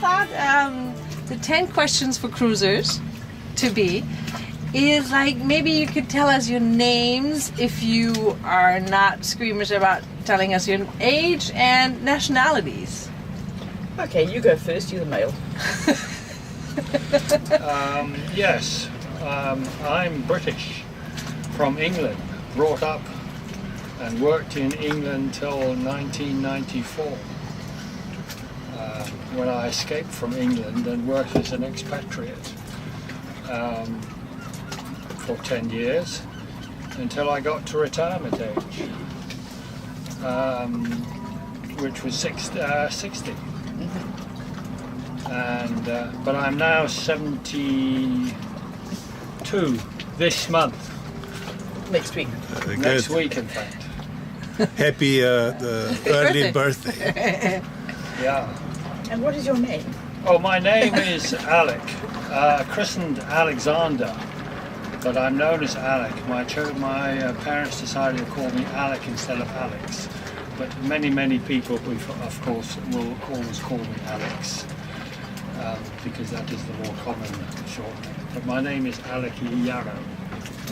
thought the 10 questions for cruisers is like maybe you could tell us your names if you are not squeamish about telling us your age and nationalities. Okay, you go first. You're the male. Yes, I'm British, from England, brought up and worked in England till 1994, when I escaped from England and worked as an expatriate for 10 years until I got to retirement age, which was 60. And but I'm now 72 this month. Next week. Next week, in fact. Happy the early birthday. Yeah. And what is your name? Oh, my name is Alec, christened Alexander, but I'm known as Alec. My parents decided to call me Alec instead of Alex, but many people, of course, will always call me Alex, because that is the more common short name. But my name is Alec Yarrow.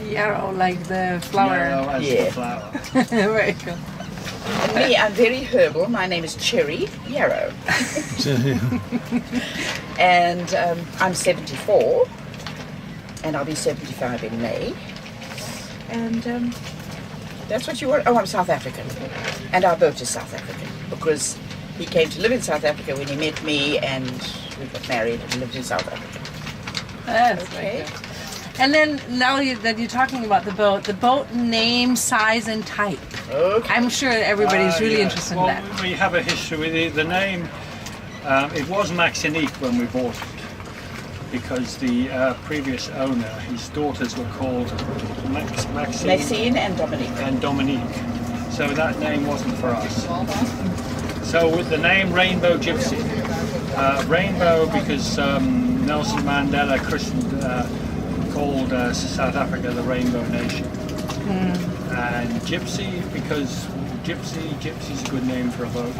Yarrow, like the flower. Yarrow as the flower. Very cool. And me, I'm very herbal. My name is Cherry Yarrow. And I'm 74, and I'll be 75 in May. And that's what you want. Oh, I'm South African, and our boat is South African because he came to live in South Africa when he met me, and we got married and lived in South Africa. That's Okay. very good. And then now that you're talking about the boat name, size, and type. Okay. I'm sure everybody's really Yeah. interested Well, in that. we have a history with the name. It was Maxinique when we bought it, because the previous owner, his daughters were called Maxine and Dominique. So that name wasn't for us. So with the name Rainbow Gipsy, Rainbow because Nelson Mandela called South Africa the Rainbow Nation. And Gypsy because Gypsy's a good name for a boat.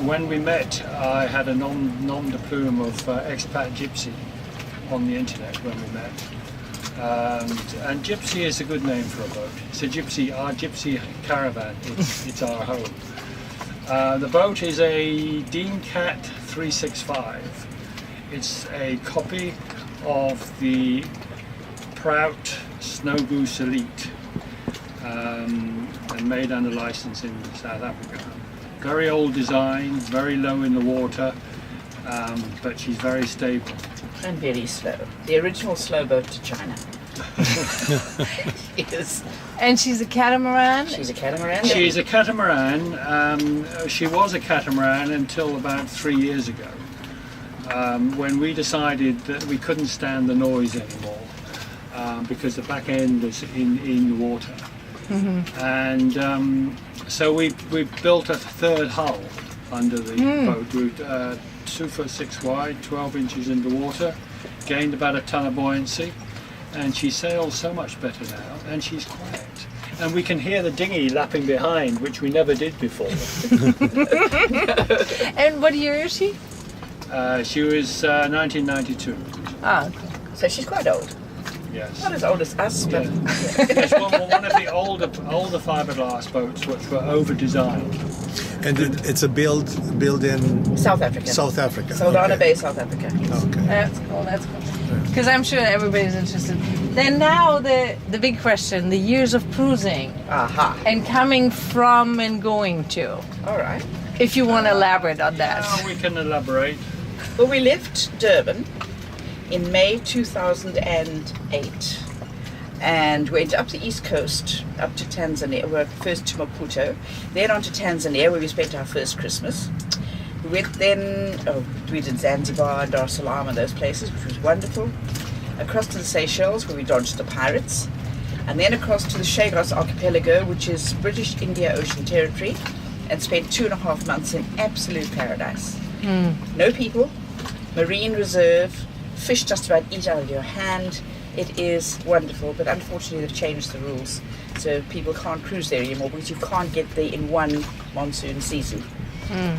When we met, I had a nom de plume of expat gypsy on the internet when we met. And Gypsy is a good name for a boat. It's a gypsy, our gypsy caravan. It's our home. The boat is a Dean Cat 365. It's a copy of the Prout Snow Goose Elite, and made under license in South Africa. Very old design, very low in the water, but she's very stable. And very slow. The original slow boat to China. Yes. And she's a catamaran? She's a catamaran. She's a catamaran. She was a catamaran until about 3 years ago, when we decided that we couldn't stand the noise anymore, because the back end was in the water. And so we built a third hull under the boat. We 2'6" wide, 12 inches into water, gained about a ton of buoyancy, and she sails so much better now, and she's quiet. And we can hear the dinghy lapping behind, which we never did before. And what year is she? She was 1992. Ah, okay. So she's quite old. Yes. Not as old as us, but It's one of the older fiberglass boats which were over-designed. And it's a build in South Africa. Saldanha Okay. Bay, South Africa. Okay. That's cool, Because I'm sure everybody's interested. Then now the big question, the years of cruising. Aha. And coming from and going to. All right. If you want to elaborate on that. We can elaborate. Well, we left Durban in May 2008 and went up the east coast, up to Tanzania. We went first to Maputo, then on to Tanzania, where we spent our first Christmas. We went then, we did Zanzibar, Dar es Salaam and those places, which was wonderful. Across to the Seychelles, where we dodged the pirates. And then across to the Chagos Archipelago, which is British India Ocean Territory, and spent 2.5 months in absolute paradise. No people, marine reserve, fish just about eat out of your hand. It is wonderful, but unfortunately they've changed the rules. So people can't cruise there anymore because you can't get there in one monsoon season.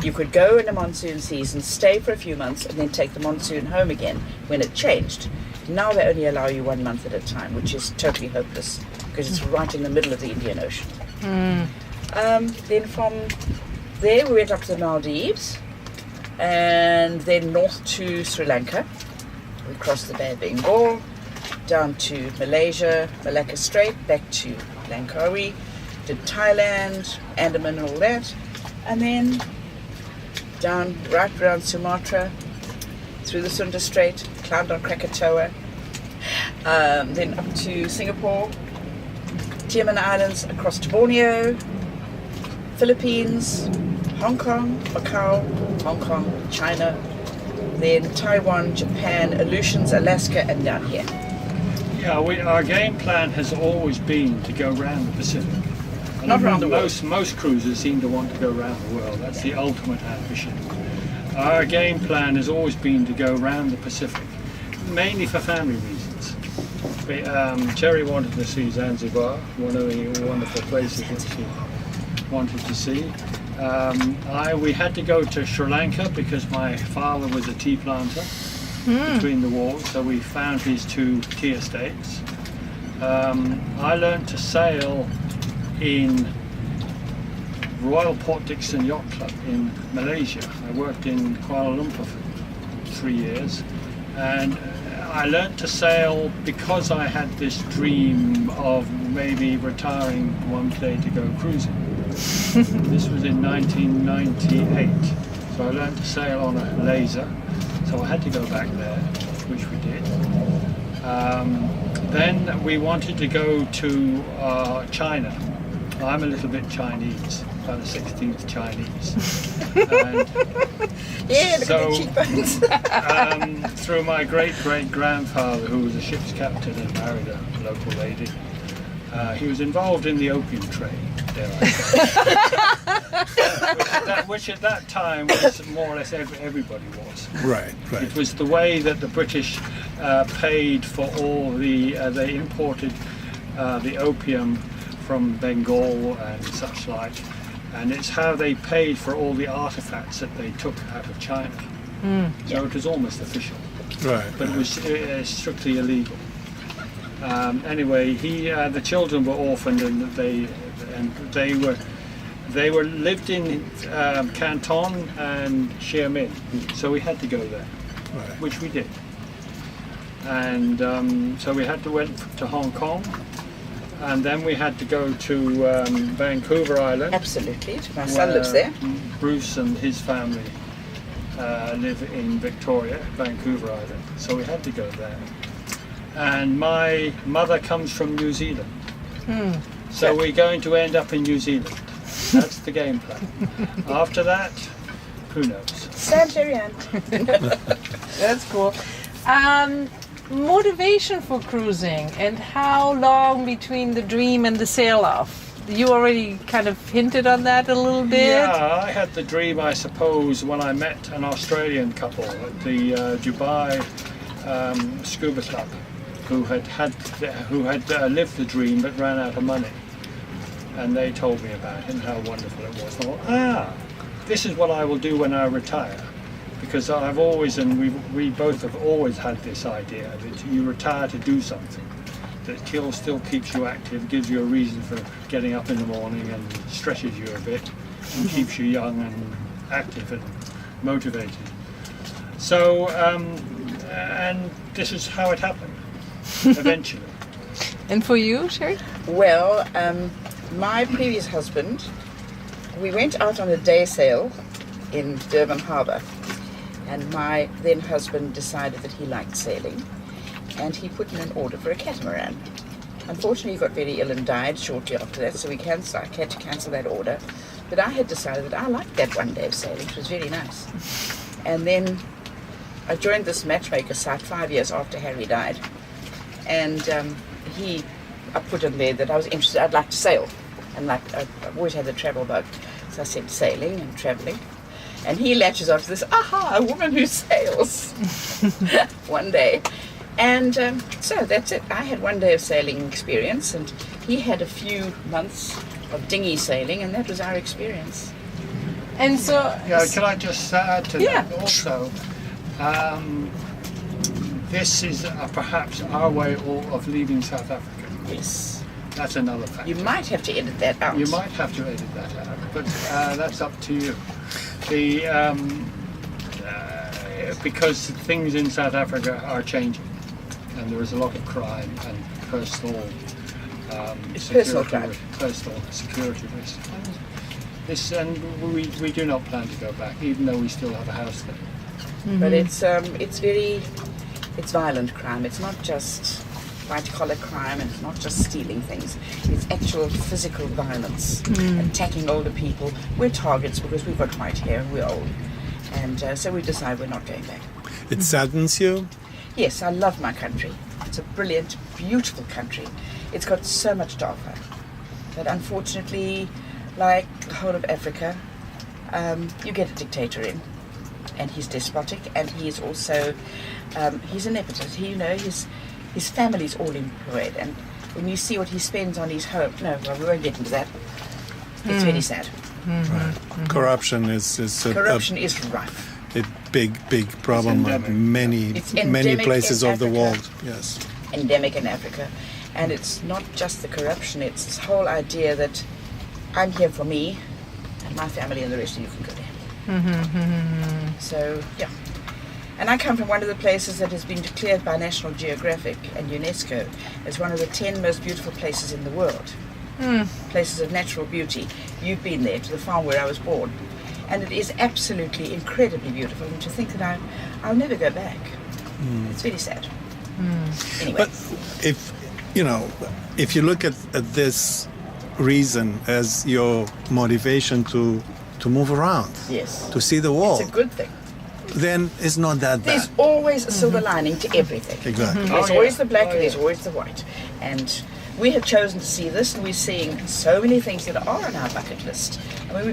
You could go in a monsoon season, stay for a few months, and then take the monsoon home again when it changed. Now they only allow you 1 month at a time, which is totally hopeless because it's right in the middle of the Indian Ocean. Then from there we went up to the Maldives and then north to Sri Lanka. We crossed the Bay of Bengal, down to Malaysia, Malacca Strait, back to Langkawi, did Thailand, Andaman and all that, and then down right around Sumatra, through the Sunda Strait, climbed on Krakatoa, then up to Singapore, Tioman Islands, across to Borneo, Philippines, Hong Kong, Macau, Hong Kong, China, then Taiwan, Japan, Aleutians, Alaska, and down here. Yeah, our game plan has always been to go around the Pacific. And Not around the world. Most cruisers seem to want to go around the world. That's the ultimate ambition. Our game plan has always been to go around the Pacific, mainly for family reasons. Cherry wanted to see Zanzibar, one of the wonderful places that she wanted to see. We had to go to Sri Lanka because my father was a tea planter between the wars, so we found his 2 tea estates. I learned to sail in Royal Port Dickson Yacht Club in Malaysia. I worked in Kuala Lumpur for 3 years, and I learned to sail because I had this dream of maybe retiring one day to go cruising. This was in 1998, so I learned to sail on a laser, so I had to go back there, which we did. Then we wanted to go to China. I'm a little bit Chinese, about the 16th Chinese. And Yeah, look so, at the cheekbones. through my great-great-grandfather, who was a ship's captain and married a local lady, he was involved in the opium trade, dare I say. which at that time was more or less everybody was. Right. It was the way that the British paid for all they imported the opium from Bengal and such like, and it's how they paid for all the artifacts that they took out of China. So it was almost official, Right. but it was strictly illegal. Anyway, the children were orphaned, and they were lived in Canton and Xiamen, so we had to go there, Right. which we did. And so we had to went to Hong Kong, and then we had to go to Vancouver Island. Absolutely, my son lives there. Bruce and his family live in Victoria, Vancouver Island, so we had to go there. And my mother comes from New Zealand, so we're going to end up in New Zealand. That's the game plan. After that, who knows? San Cherry and. That's cool. Motivation for cruising and how long between the dream and the sail off? You already kind of hinted on that a little bit. Yeah, I had the dream, I suppose, when I met an Australian couple at the Dubai Scuba Club, who had lived the dream but ran out of money, and they told me about it and how wonderful it was. And I thought, this is what I will do when I retire, because I've always, and we both have always had this idea that you retire to do something that still keeps you active, gives you a reason for getting up in the morning, and stretches you a bit and keeps you young and active and motivated. So, and this is how it happened, eventually. And for you, Sherry? Well, my previous husband, we went out on a day sail in Durban Harbour, and my then husband decided that he liked sailing, and he put in an order for a catamaran. Unfortunately, he got very ill and died shortly after that, so I had to cancel that order. But I had decided that I liked that one day of sailing, which was very nice. And then I joined this matchmaker site 5 years after Harry died, and I put in there that I was interested, I'd like to sail, and I've always had a travel bug, so I said sailing and travelling. And he latches onto this, a woman who sails one day. And so that's it. I had 1 day of sailing experience, and he had a few months of dinghy sailing, and that was our experience. And so, Yeah, can I just add to Yeah. that also? This is perhaps our way of leaving South Africa. Yes. That's another factor. You might have to edit that out. You might have to edit that out, but that's up to you. Because things in South Africa are changing, and there is a lot of crime and personal personal security risk. And we do not plan to go back, even though we still have a house there. Mm-hmm. But it's violent crime. It's not just white-collar crime, and it's not just stealing things. It's actual physical violence, attacking older people. We're targets because we've got white hair and we're old. And so we decide we're not going back. It saddens you? Yes, I love my country. It's a brilliant, beautiful country. It's got so much to offer. But unfortunately, like the whole of Africa, you get a dictator in. And he's despotic, and he is also, he's a nepotist. His family's all employed, and when you see what he spends on his home, we won't get into that. It's very sad. Right. Corruption is Corruption is rife. a big problem in many places of the Africa. world. Yes. Endemic in Africa. And it's not just the corruption, it's this whole idea that I'm here for me, and my family and the rest of you can go there. So, yeah. And I come from one of the places that has been declared by National Geographic and UNESCO as one of the 10 most beautiful places in the world. Places of natural beauty. You've been there, to the farm where I was born. And it is absolutely incredibly beautiful. And to think that I'll never go back. It's really sad. Anyway. But if you look at this reason as your motivation to move around, Yes. to see the world, It's a good thing. then it's not that bad. There's always a silver lining to everything. Exactly. There's Oh, always yeah. the black Oh, and there's yeah. always the white. And we have chosen to see this, and we're seeing so many things that are on our bucket list. I mean,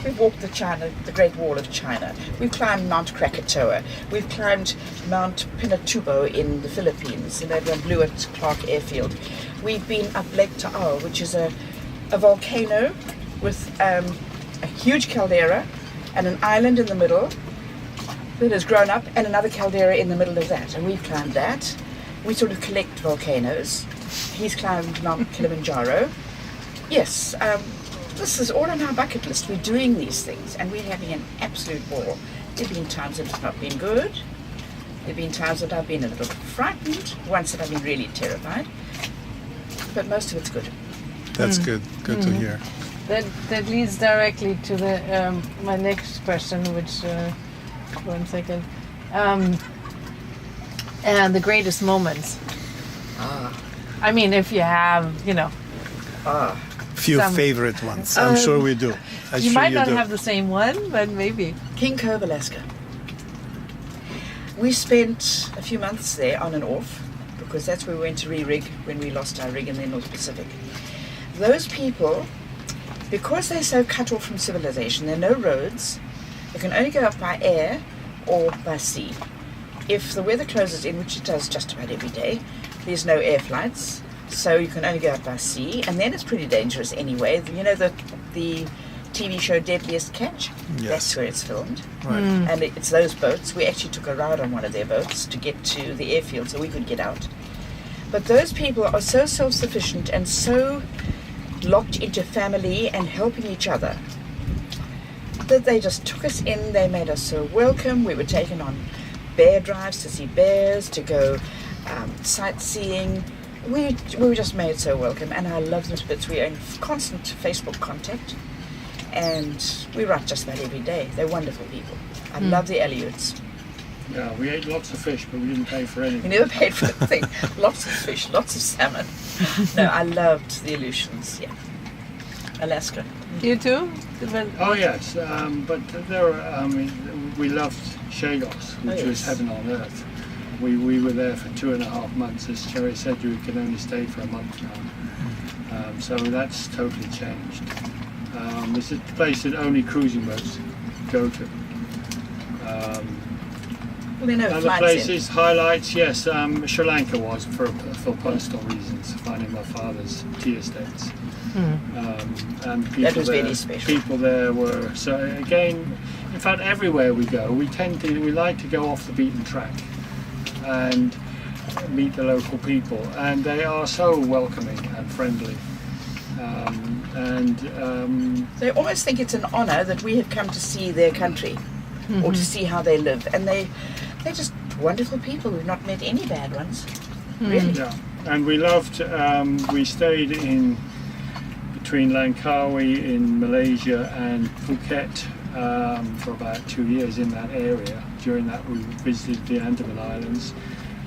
we've walked the Great Wall of China. We've climbed Mount Krakatoa. We've climbed Mount Pinatubo in the Philippines, and everyone blew at Clark Airfield. We've been up Lake Taal, which is a volcano with a huge caldera and an island in the middle that has grown up, and another caldera in the middle of that. And we've climbed that. We sort of collect volcanoes. He's climbed Mount Kilimanjaro. Yes, this is all on our bucket list. We're doing these things, and we're having an absolute ball. There have been times that it's not been good. There have been times that I've been a little frightened. Once that I've been really terrified. But most of it's good. That's good. Good to hear. that leads directly to my next question, which, 1 second. And the greatest moments. I mean, if you have, Few Some- favorite ones. I'm sure we do. you might not have the same one, but maybe. King Cove, Alaska. We spent a few months there on and off, because that's where we went to re-rig when we lost our rig in the North Pacific. Those people, because they're so cut off from civilization, there are no roads, they can only go up by air or by sea. If the weather closes in, which it does just about every day, there's no air flights, so you can only go up by sea, and then it's pretty dangerous anyway. You know the TV show Deadliest Catch? Yes. That's where it's filmed. Right. And it's those boats. We actually took a ride on one of their boats to get to the airfield so we could get out. But those people are so self-sufficient and so locked into family and helping each other that they just took us in. They made us so welcome. We were taken on bear drives to see bears, to go sightseeing. We were just made so welcome, and I love those bits. We're in constant Facebook contact, and we write just about every day. They're wonderful people. I love the Aleuts. Yeah, we ate lots of fish, but we didn't pay for We anything. never paid for a thing. Lots of fish, lots of salmon. No, I loved the Aleutians, yeah. Alaska. You too? Oh yes, but there were, we loved Chagos, which was yes. heaven on earth. We were there for 2.5 months. As Cherry said, you can only stay for a month now. So that's totally changed. This is a place that only cruising boats go to. Well, there are no Other flights places, highlights, yes. Sri Lanka was for personal reasons, finding my father's tea estates. And people That was there, very special. People there were, so again, in fact, everywhere we go, we like to go off the beaten track and meet the local people, and they are so welcoming and friendly. They almost think it's an honour that we have come to see their country or to see how they live, and they're just wonderful people. We've not met any bad ones, really. Yeah, and we loved. We stayed in between Langkawi in Malaysia and Phuket for about 2 years in that area. During that, we visited the Andaman Islands,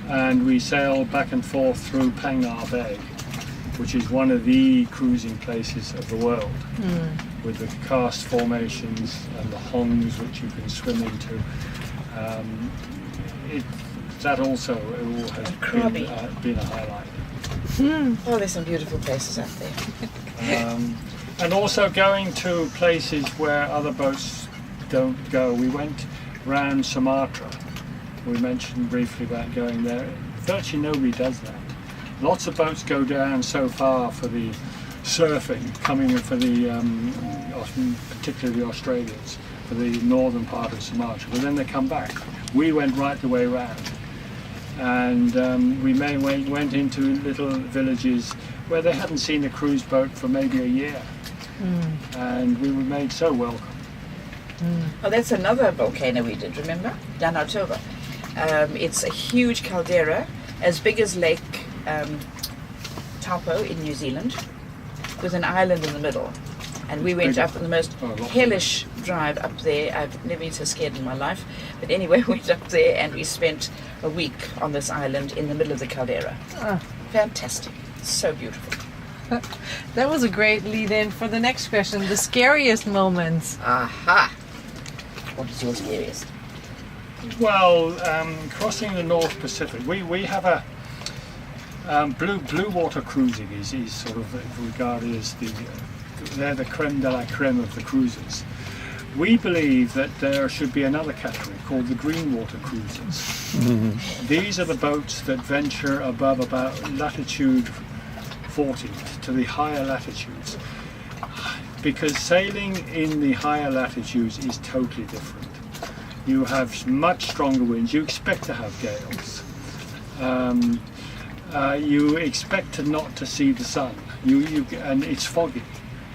and we sailed back and forth through Pangar Bay, which is one of the cruising places of the world, with the karst formations and the hongs which you can swim into. That also has been a highlight. Oh, there's some beautiful places out there. And also going to places where other boats don't go. We went round Sumatra. We mentioned briefly about going there. Virtually nobody does that. Lots of boats go down so far for the surfing, coming in for the, particularly the Australians, for the northern part of Sumatra, but then they come back. We went right the way round. And we went into little villages where they hadn't seen a cruise boat for maybe a year. And we were made so welcome. Oh, that's another volcano we did, remember? Danautoba. It's a huge caldera, as big as Lake Taupo in New Zealand, with an island in the middle. And we went up on the most hellish drive up there. I've never been so scared in my life. But anyway, we went up there and we spent a week on this island in the middle of the caldera. Fantastic. So beautiful. That was a great lead-in for the next question. The scariest moments. Aha! What is your scariest? Well, crossing the North Pacific, we have a blue water cruising is sort of regarded as they're the creme de la creme of the cruisers. We believe that there should be another category called the green water cruisers. These are the boats that venture above about latitude 40 to the higher latitudes, because sailing in the higher latitudes is totally different. You have much stronger winds. You expect to have gales. You expect not to see the sun. And it's foggy,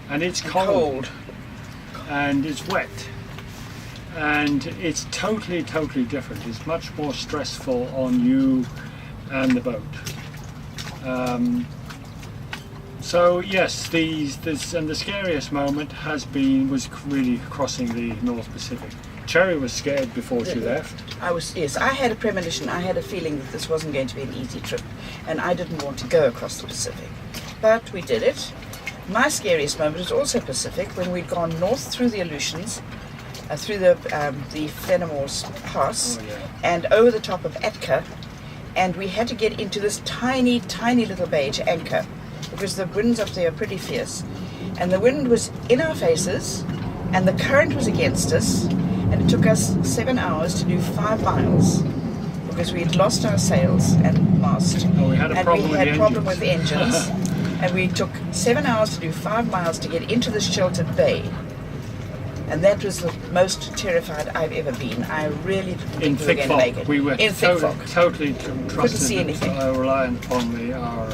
and it's cold, and it's wet, and it's totally different. It's much more stressful on you and the boat. So yes, and the scariest moment was really crossing the North Pacific. Cherry was scared before she left. I had a premonition. I had a feeling that this wasn't going to be an easy trip, and I didn't want to go across the Pacific. But we did it. My scariest moment was also Pacific, when we'd gone north through the Aleutians, through the Fenimore's Pass, and over the top of Atka, and we had to get into this tiny little bay to anchor, because the winds up there are pretty fierce, and the wind was in our faces, and the current was against us, and it took us 7 hours to do 5 miles, because we had lost our sails and mast, we had a problem with the engines. And we took 7 hours to do 5 miles to get into this sheltered bay. And that was the most terrified I've ever been. I really didn't think we were going to make it. We were in thick fog. Totally Couldn't see anything. Reliant upon our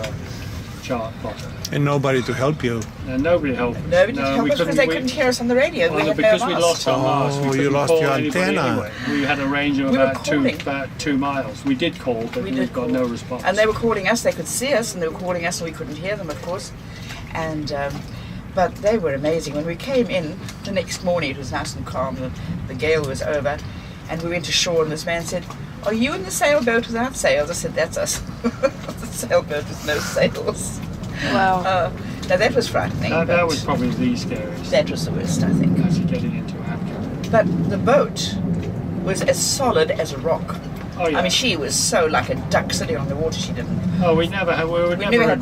chart plotter. And nobody to help you. And nobody helped us. Nobody to help us because they couldn't hear us on the radio. Because we lost our mast. Oh, you lost your antenna. Anyway. We had a range of about 2 miles. We did call, but we got no response. And they were calling us. They could see us, and they were calling us, and we couldn't hear them, of course. And but they were amazing. When we came in the next morning, it was nice and calm. The gale was over, and we went ashore. And this man said, "Are you in the sailboat without sails?" I said, "That's us." The sailboat with no sails. Wow. Now that was frightening. That was probably the scariest. That was the worst, I think. Actually getting into Atka. But the boat was as solid as a rock. Oh, yeah. I mean, she was so like a duck sitting on the water. She didn't. Oh, we never had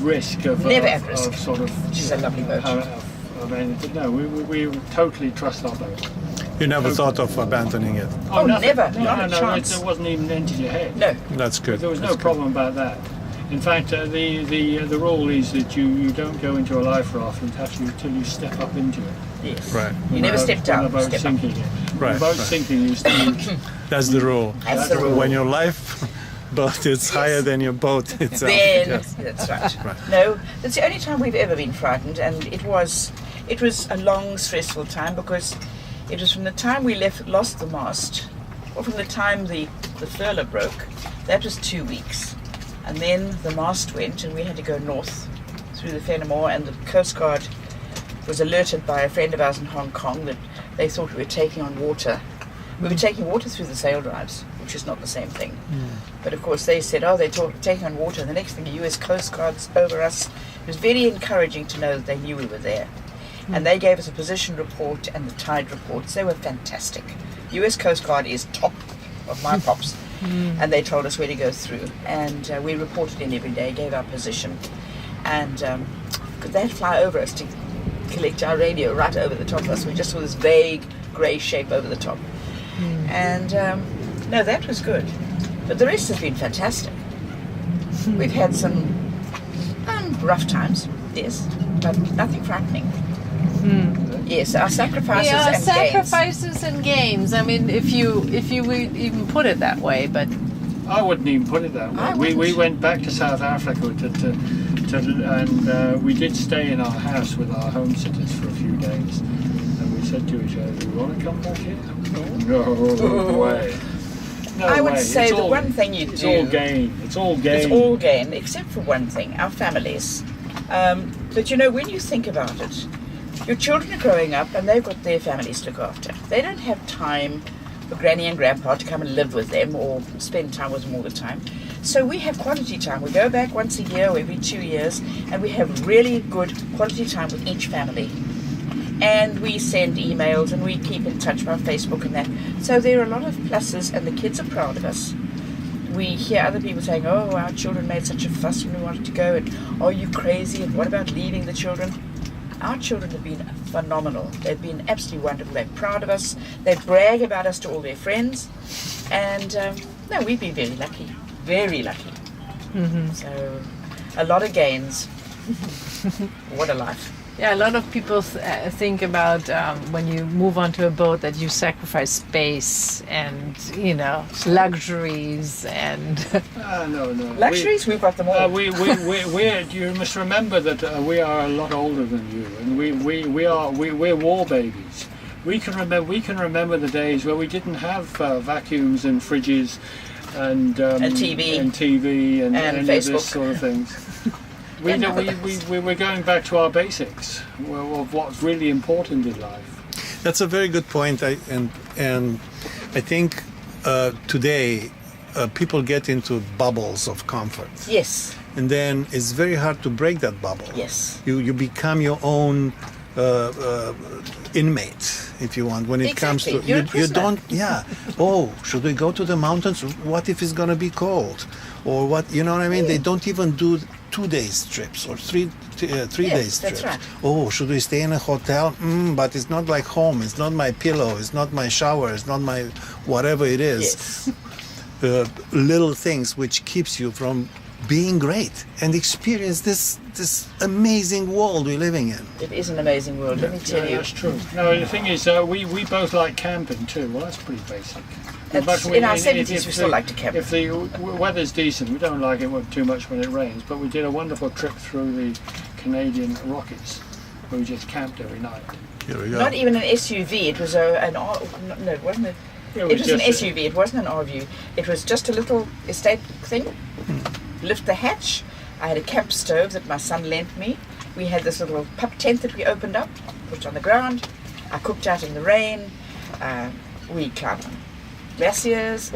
risk of sort of. She's a lovely boat. Of anything. No, we totally trust our boat. You never thought of abandoning it? Oh, never. Not a No, chance. it wasn't even entered your head. No. That's good. There was That's no problem about that. In fact, the rule is that you don't go into a life raft until you step up into it. Yes. Right. You never step down. When the boat's Step up. sinking. Right, The boat's right. sinking, you That's the rule. That's the rule. When your life boat is higher than your boat itself. Then Yes. that's right. Right. No, that's the only time we've ever been frightened, and it was a long, stressful time, because it was from the time we lost the mast, or from the time the furler broke. That was 2 weeks, and then the mast went, and we had to go north through the Fenimore, and the Coast Guard was alerted by a friend of ours in Hong Kong that they thought we were taking on water. We were taking water through the sail drives, which is not the same thing. But of course they said, oh, they're taking on water. And the next thing, the US Coast Guard's over us. It was very encouraging to know that they knew we were there. And they gave us a position report and the tide reports. They were fantastic. US Coast Guard is top of my pops. And they told us where to go through. And we reported in every day, gave our position. And they'd fly over us to collect our radio right over the top of us. We just saw this vague grey shape over the top. And no, that was good. But the rest has been fantastic. We've had some rough times, yes, but nothing frightening. Yes, our sacrifices Yeah, and gains. sacrifices and gains. I mean, if you would even put it that way, but I wouldn't even put it that I way. We wouldn't. went back to South Africa and we did stay in our house with our home sitters for a few days. And we said to each other, "Do you want to come back here?" No way. No I would way. say It's the all- one thing you It's do. all gain. It's all gain. It's all gain, except for one thing, our families. But you know, when you think about it, your children are growing up and they've got their families to look after. They don't have time for Granny and Grandpa to come and live with them or spend time with them all the time. So we have quality time. We go back once a year or every 2 years, and we have really good quality time with each family. And we send emails and we keep in touch by Facebook and that. So there are a lot of pluses, and the kids are proud of us. We hear other people saying, "Oh, our children made such a fuss when we wanted to go," and "Are you crazy?" and "What about leaving the children?" Our children have been phenomenal. They've been absolutely wonderful. They're proud of us. They brag about us to all their friends. And no, we've been very lucky. Very lucky. So a lot of gains. What a life. yeah, a lot of people think about when you move onto a boat that you sacrifice space and luxuries and No. Luxuries, we've got them all. You must remember that we are a lot older than you, and we're war babies. We can remember the days where we didn't have vacuums and fridges and TV. and any of Facebook. this sort of things. We're going back to our basics of what's really important in life. That's a very good point. And I think today people get into bubbles of comfort. Yes. And then it's very hard to break that bubble. Yes. You become your own inmate, if you want, when it comes to Exactly. You're a you prisoner. don't. Yeah. Oh, should we go to the mountains? What if it's gonna be cold? Or what? You know what I mean? They don't even do 2 days trips or three days that's trips. right. Oh, should we stay in a hotel? But it's not like home. It's not my pillow. It's not my shower. It's not my whatever it is. Yes. Little things which keeps you from being great and experience this amazing world we're living in. It is an amazing world, let me tell you. That's true. No, the thing is, we both like camping too. Well, that's pretty basic. It's- in our 70s we still like to camp. If the weather's decent, we don't like it too much when it rains, but we did a wonderful trip through the Canadian Rockies where we just camped every night. Here we go. Not even an SUV, it was it wasn't a, Yeah, it was an just SUV, it wasn't an RV. It was just a little estate thing. Lift the hatch. I had a camp stove that my son lent me. We had this little pup tent that we opened up, put on the ground. I cooked out in the rain. We climbed on glaciers.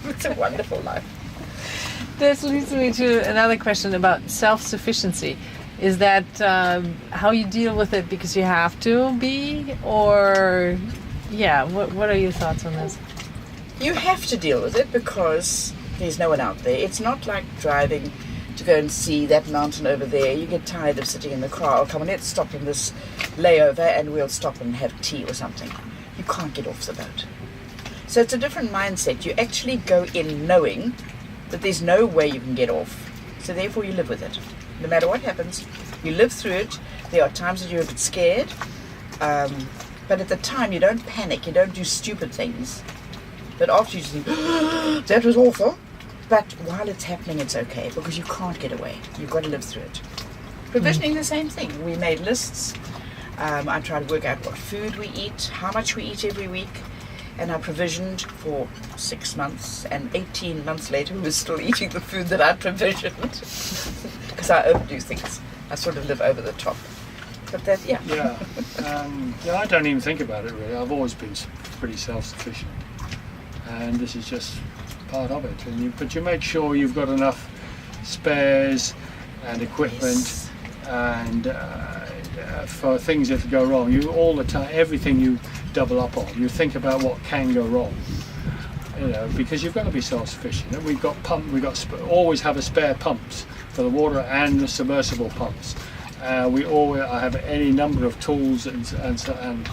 It's a wonderful life. this leads me to another question about self-sufficiency. Is that how you deal with it because you have to be, or what are your thoughts on this? You have to deal with it because there's no one out there. It's not like driving to go and see that mountain over there. You get tired of sitting in the car. Oh, come on, let's stop in this layover and we'll stop and have tea or something. You can't get off the boat. So it's a different mindset. You actually go in knowing But there's no way you can get off. So therefore you live with it. No matter what happens, you live through it. There are times that you're a bit scared. But at the time you don't panic, you don't do stupid things. But after you just think, that was awful. But while it's happening, it's okay, because you can't get away. You've got to live through it. Provisioning, the same thing. We made lists. I try to work out what food we eat, how much we eat every week. And I provisioned for 6 months, and 18 months later we were still eating the food that I provisioned. Because I overdo things. I sort of live over the top. But that, yeah. Yeah, I don't even think about it really. I've always been pretty self-sufficient. And this is just part of it. But you make sure you've got enough spares and equipment, Yes. and for things that go wrong. You all the time, everything you double up on. You think about what can go wrong. Because you've got to be self-sufficient. And we've always have a spare pumps for the water and the submersible pumps. I have any number of tools and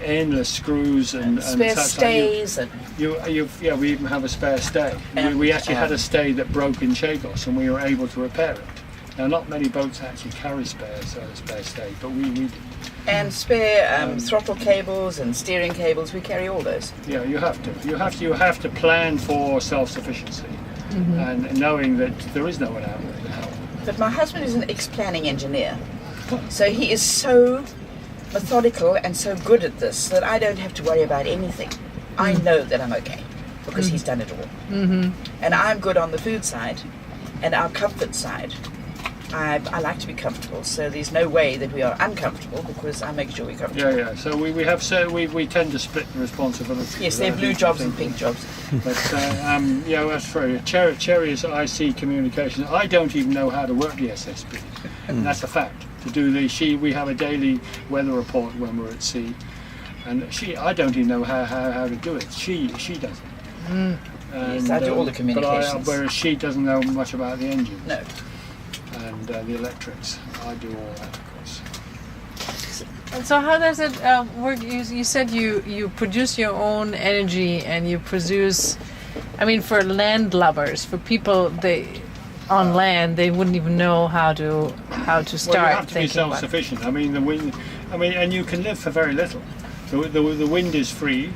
endless screws and spare such. stays. We even have a spare stay. And, We actually had a stay that broke in Chagos, and we were able to repair it. Now, not many boats actually carry spare stay, but we did. And spare throttle cables and steering cables, we carry all those. Yeah, you have to. You have to plan for self-sufficiency, and knowing that there is no one out there to help. But my husband is an ex-planning engineer, so he is so methodical and so good at this that I don't have to worry about anything. I know that I'm okay because he's done it all. And I'm good on the food side and our comfort side. I like to be comfortable, so there's no way that we are uncomfortable because I make sure we're comfortable. Yeah. So we tend to split the responsibility. Yes, they're blue jobs and pink jobs. But as for Cherry's IC communications, I don't even know how to work the SSB. And that's a fact. To do we have a daily weather report when we're at sea, and I don't even know how to do it. She does it. And, Yes, I do all the communications. Whereas she doesn't know much about the engines. No. And the electrics. I do all that, of course. And so how does it work? You said you produce your own energy, and you produce, for land lubbers, for people on land, they wouldn't even know how to start. Well, you have to be thinking about it. self-sufficient. The wind. And you can live for very little. The wind is free.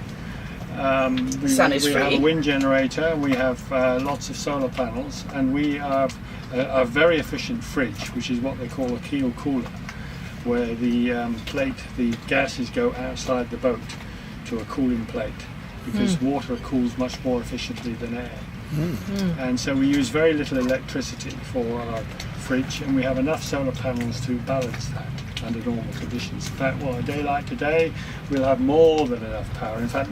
Sun is we free. have a wind generator. We have lots of solar panels, and we have a very efficient fridge, which is what they call a keel cooler, where the the gases go outside the boat to a cooling plate, because water cools much more efficiently than air. And so we use very little electricity for our fridge, and we have enough solar panels to balance that under normal conditions. In fact, a day like today, we'll have more than enough power. In fact,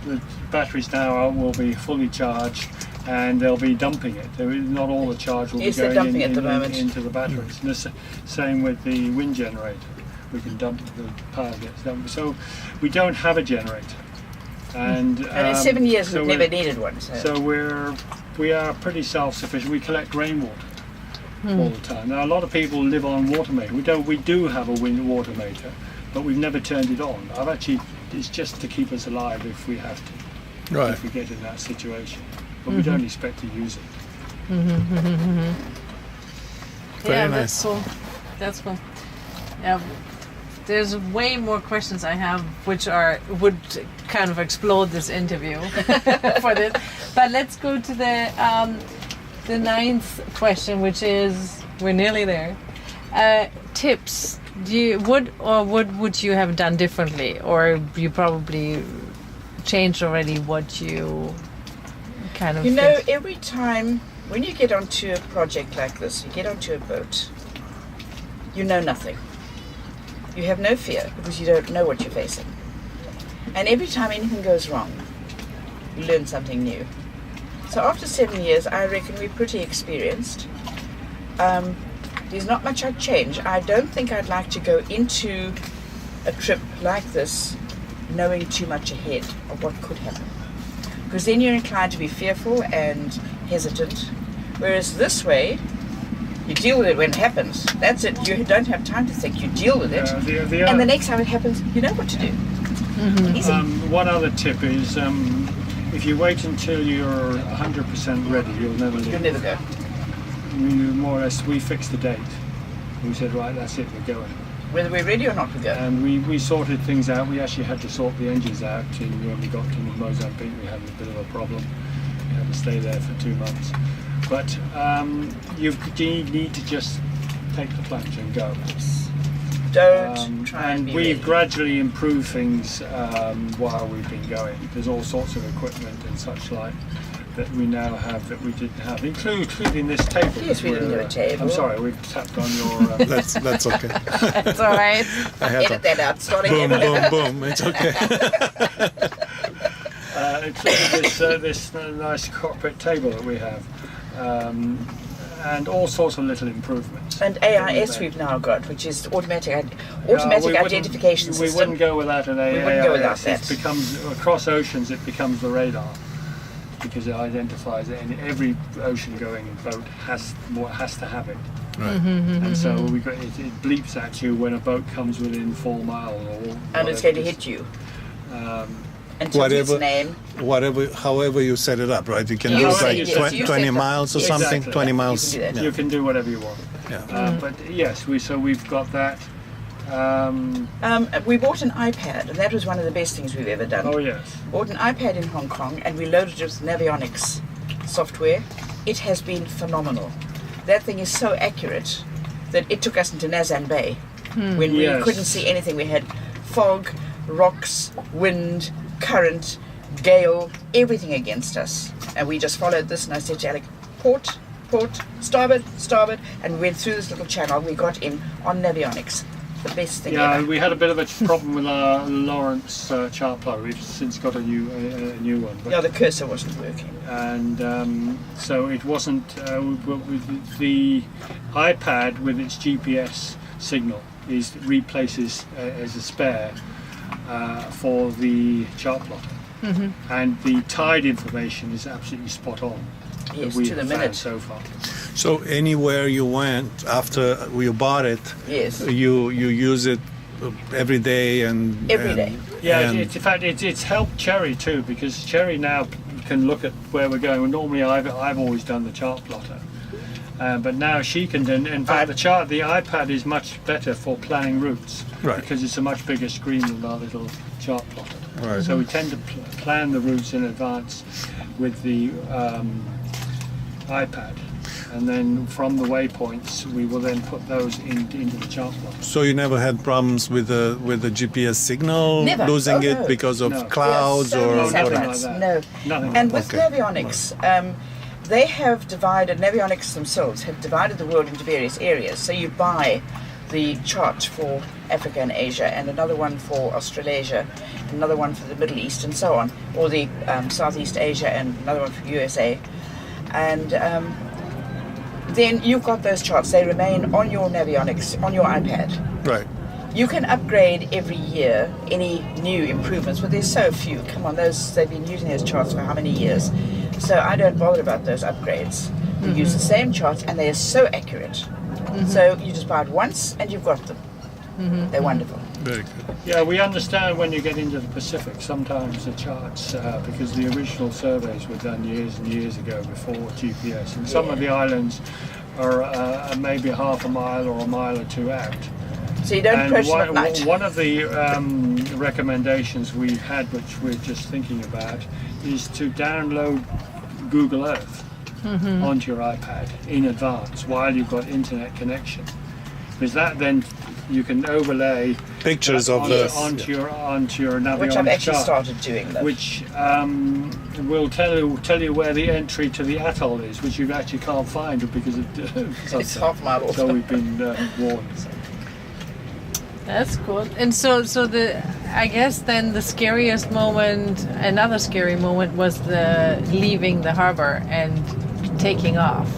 the batteries now will be fully charged, and they'll be dumping it. Not all the charge will be going into the batteries. And the same with the wind generator. We can dump the power gets dumped. So we don't have a generator. And in 7 years we've never needed one. So we are pretty self-sufficient. We collect rainwater all the time. Now a lot of people live on water meter. We do have a wind water meter, but we've never turned it on. It's just to keep us alive if we have to, Right. if we get in that situation. But we don't expect to use it. Very That's nice. cool. That's cool. Yeah, there's way more questions I have, which would kind of explode this interview for this. But let's go to the ninth question, which is, we're nearly there. Tips. Would you have done differently, or you probably changed already what you kind of think? Every time when you get onto a project like this, you get onto a boat, you know nothing. You have no fear because you don't know what you're facing. And every time anything goes wrong, you learn something new. So after 7 years, I reckon we're pretty experienced. There's not much I'd change. I don't think I'd like to go into a trip like this knowing too much ahead of what could happen. Because then you're inclined to be fearful and hesitant. Whereas this way, you deal with it when it happens. That's it. You don't have time to think. You deal with it. And the next time it happens, you know what to do. Easy. One other tip is if you wait until you're 100% ready, you'll never leave. You'll never go. More or less, we fixed the date. We said, right, that's it, we're going. Whether we're ready or not, we go. And we sorted things out. We actually had to sort the engines out. When we got to Mozambique, we had a bit of a problem. We had to stay there for 2 months. But you need to just take the plunge and go. Don't try and be we've ready. gradually improved things while we've been going. There's all sorts of equipment and such like that we now have that we didn't have, including this table. Yes, we didn't have a table. I'm sorry, we've tapped on your... That's okay. It's all right. I had Edit that out. Start boom, again. boom, boom. It's okay. Including this nice cockpit table that we have. And all sorts of little improvements. And AIS we've now got, which is automatic We identification wouldn't- system. We wouldn't go without an AIS. We wouldn't go without that. It becomes, across oceans, it becomes the radar. Because it identifies it, and every ocean-going boat has to have it. Right. And so it bleeps at you when a boat comes within 4 miles. And it's going to hit you. And tells you its name. However you set it up, right? You can You do set- like yes, you 20 set miles or yes. something. Exactly. 20 You miles. can do that. Yeah. You can do whatever you want. Yeah. But yes, we've got that. We bought an iPad, and that was one of the best things we've ever done. Oh yes. Bought an iPad in Hong Kong, and we loaded it with Navionics software. It has been phenomenal. That thing is so accurate that it took us into Nazan Bay when we Yes. couldn't see anything. We had fog, rocks, wind, current, gale, everything against us. And we just followed this, and I said to Alec, port, starboard, and went through this little channel. We got in on Navionics. The best thing Yeah, ever. we had a bit of a problem with our Lawrence chart plotter. We've since got a new one. But Yeah, the cursor wasn't working. and so it wasn't with the iPad with its GPS signal replaces as a spare for the chart plotter, and the tide information is absolutely spot on. Yes, that we to the have found minute. so far. So anywhere you went after you bought it, Yes. you use it every day and Every day. Yeah, and- in fact, it's helped Cherry too, because Cherry now can look at where we're going. Normally, I've always done the chart plotter, but now she can. In fact, the iPad is much better for planning routes, Right. because it's a much bigger screen than our little chart plotter. Right. So we tend to plan the routes in advance with the iPad, and then from the waypoints, we will then put those into the chart plotter. So you never had problems with the GPS signal, Never. losing Oh, it no. because of No. clouds There are so or many nothing whatever? like satellites. that. No. Nothing. And with Okay. Navionics, they have divided, Navionics themselves have divided the world into various areas. So you buy the chart for Africa and Asia, and another one for Australasia, another one for the Middle East, and so on, or the Southeast Asia, and another one for USA. And then you've got those charts. They remain on your Navionics, on your iPad. Right. You can upgrade every year any new improvements, but there's so few. Come on, they've been using those charts for how many years? So I don't bother about those upgrades. You use the same charts, and they are so accurate. So you just buy it once, and you've got them. They're wonderful. Very good. Yeah, we understand when you get into the Pacific, sometimes the charts, because the original surveys were done years and years ago before GPS, and some of the islands are maybe half a mile or a mile or two out. So you don't And approach them at night. one of the recommendations we've had, which we're just thinking about, is to download Google Earth onto your iPad in advance while you've got internet connection, because that then you can overlay Pictures that of the onto your Navionics Which I've actually chart, started doing, though. which will tell you where the entry to the atoll is, which you actually can't find because It's half a mile off. So we've been warned. That's cool. And so I guess then the scariest moment, another scary moment, was the leaving the harbor and taking off,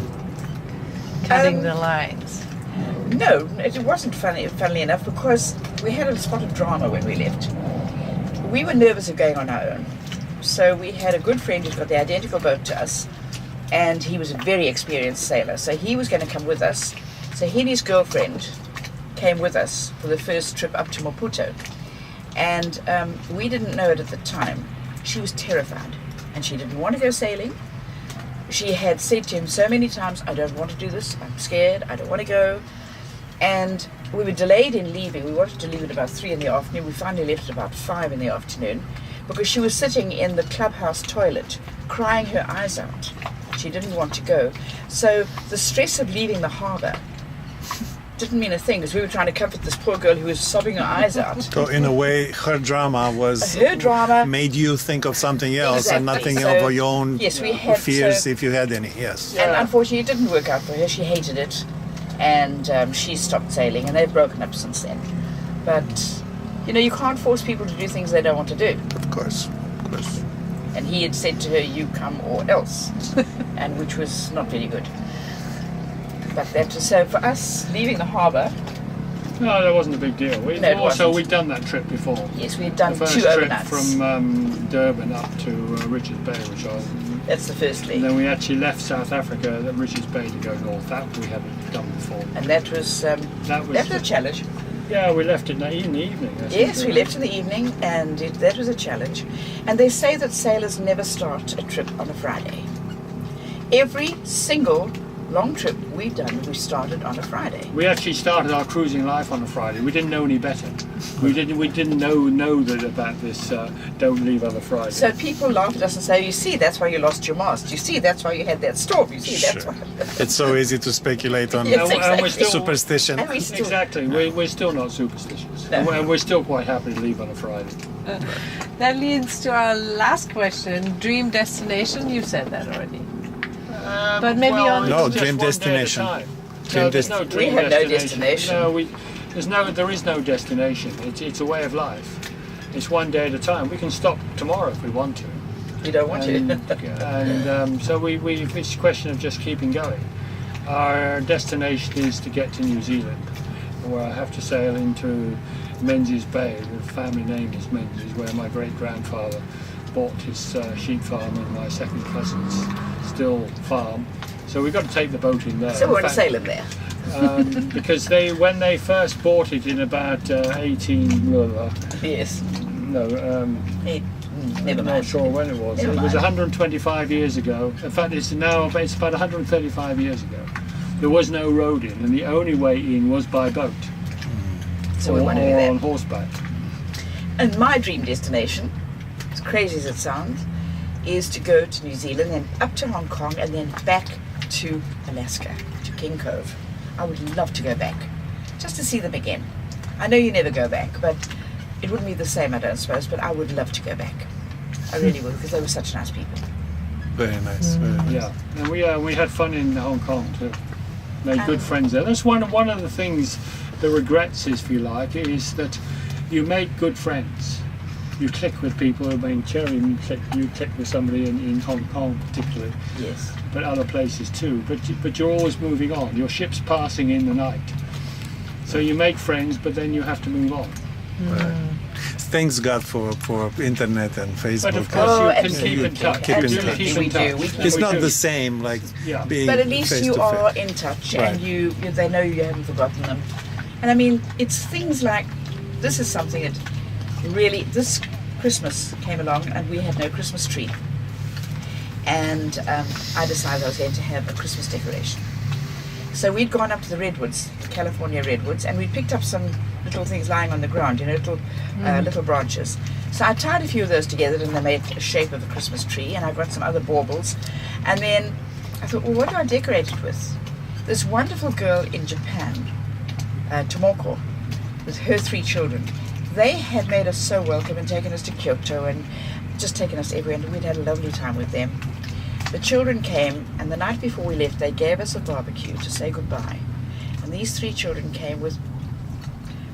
cutting the lines. No, it wasn't funnily enough, because we had a spot of drama when we left. We were nervous of going on our own. So we had a good friend who's got the identical boat to us, and he was a very experienced sailor. So he was going to come with us. So he and his girlfriend came with us for the first trip up to Maputo. And we didn't know it at the time. She was terrified. and she didn't want to go sailing. She had said to him so many times, I don't want to do this, I'm scared, I don't want to go. And we were delayed in leaving. We wanted to leave at about 3 in the afternoon. We finally left at about 5 in the afternoon because she was sitting in the clubhouse toilet crying her eyes out. She didn't want to go. So the stress of leaving the harbour didn't mean a thing because we were trying to comfort this poor girl who was sobbing her eyes out. So in a way, her drama made you think of something else and nothing of your own fears, if you had any. Yes. And unfortunately, it didn't work out for her. She hated it, and she stopped sailing, and they've broken up since then. But you can't force people to do things they don't want to do. Of course. And he had said to her, "You come or else," and which was not very good. But that was, so for us leaving the harbour. No, that wasn't a big deal. We'd done that trip before. Yes, we had done the 2 overnights. From Durban up to Richards Bay, That's the first leg. And then we actually left South Africa at Richards Bay to go north. That we hadn't done before. And that was a challenge. Yeah, we left in the evening. Yes, we left in the evening, and that was a challenge. And they say that sailors never start a trip on a Friday. Every single long trip we've done, we started on a Friday. We actually started our cruising life on a Friday. We didn't know any better. We didn't know that about this. Don't leave on a Friday. So people laugh at us and say, "You see, that's why you lost your mast. You see, that's why you had that storm. You see, that's why." It's so easy to speculate on Yes, we're still, superstition. Exactly. We're still not superstitious, No. and we're still quite happy to leave on a Friday. That leads to our last question: dream destination. You said that already. But maybe dream destination. There's no dream We have no destination. No, there is no destination. It's a way of life. It's one day at a time. We can stop tomorrow if we want to. You don't want to. And so it's a question of just keeping going. Our destination is to get to New Zealand, where I have to sail into Menzies Bay. The family name is Menzies, where my great-grandfather bought his sheep farm and my second cousin's still farm. So we've got to take the boat in there. So we're going to sail in there. Because when they first bought it in about 18... Yes. No, never I'm mind. not sure when it was. Never It was mind. 125 years ago. In fact, it's about 135 years ago. There was no road in, and the only way in was by boat. So we want to be there. on horseback. And my dream destination, as crazy as it sounds, is to go to New Zealand and up to Hong Kong and then back to Alaska, to King Cove. I would love to go back, just to see them again. I know you never go back, but it wouldn't be the same, I don't suppose, but I would love to go back. I really would, because they were such nice people. Very nice. Very nice. Yeah, and we had fun in Hong Kong too. Made good friends there. That's one of the things, the regrets, if you like, is that you make good friends. You click with people. I mean, Cherry, you click with somebody in Hong Kong particularly. Yes. But other places too. But you're always moving on. Your ship's passing in the night. So you make friends, but then you have to move on. Right. Thanks God for internet and Facebook. But of course you can absolutely. keep in touch. Keep in Absolutely, touch. we do. It's not the same like being But at least face you to are face. in touch, Right. and they know you haven't forgotten them. And I mean, it's things like, this is something that really, this Christmas came along and we had no Christmas tree. And I decided I was going to have a Christmas decoration. So we'd gone up to the redwoods, the California redwoods, and we picked up some little things lying on the ground, little branches. So I tied a few of those together and they made a shape of a Christmas tree, and I got some other baubles. And then I thought, well, what do I decorate it with? This wonderful girl in Japan, Tomoko, with her 3 children. They had made us so welcome and taken us to Kyoto and just taken us everywhere, and we'd had a lovely time with them. The children came, and the night before we left, they gave us a barbecue to say goodbye. And these 3 children came with,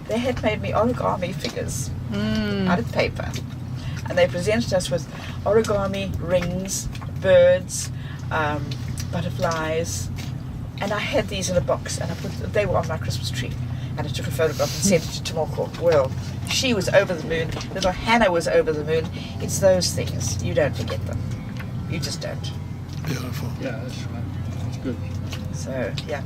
they had made me origami figures out of paper. And they presented us with origami rings, birds, butterflies. And I had these in a box, and they were on my Christmas tree. And I took a photograph and sent it to Tomoko. Well, she was over the moon. Little Hannah was over the moon. It's those things. You don't forget them. You just don't. Beautiful. Yeah, that's right. That's good. So, yeah.